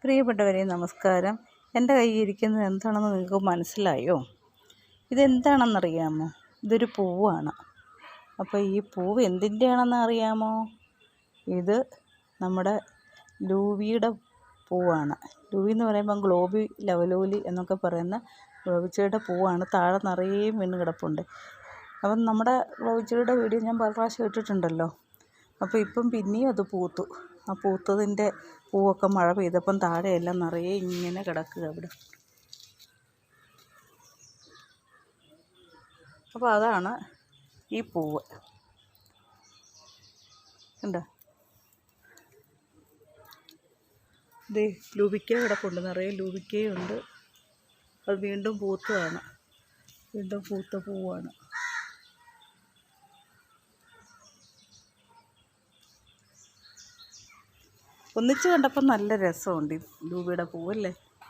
പ്രിയപ്പെട്ടവരെ നമസ്കാരം. എൻ്റെ കയ്യിൽ ഇരിക്കുന്നത് എന്താണെന്ന് നിങ്ങൾക്ക് മനസ്സിലായോ? ഇതെന്താണെന്നറിയാമോ? ഇതൊരു പൂവാണ്. അപ്പോൾ ഈ പൂവ് എന്തിൻ്റെയാണെന്ന് അറിയാമോ? ഇത് നമ്മുടെ ലൂവിയുടെ പൂവാണ്. ലൂവി എന്ന് പറയുമ്പോൾ ഗ്ലോബി ലവലോലി എന്നൊക്കെ പറയുന്ന ഗ്ലോബിച്ചയുടെ പൂവാണ്. താഴെ നിറയെ വീണ് കിടപ്പുണ്ട്. അപ്പം നമ്മുടെ ഗ്ലോബിച്ചയുടെ വീഡിയോ ഞാൻ പല പ്രാവശ്യം ഇട്ടിട്ടുണ്ടല്ലോ. അപ്പോൾ ഇപ്പം പിന്നെയും അത് പൂത്തു. ആ പൂത്തതിൻ്റെ പൂവൊക്കെ മഴ പെയ്തപ്പം താഴെയെല്ലാം നിറയെ ഇങ്ങനെ കിടക്കുക അവിടെ. അപ്പോൾ അതാണ് ഈ പൂവ്. കണ്ടോ? ഇത് ലൂബിക്ക കിടപ്പുണ്ട്, നിറയെ ലൂബിക്കയുണ്ട്. അത് വീണ്ടും പൂത്തതാണ്, വീണ്ടും പൂത്ത പൂവാണ്. ഒന്നിച്ച് കണ്ടപ്പോൾ നല്ല രസമുണ്ട് ഈ ലൂബിയുടെ പൂവല്ലേ.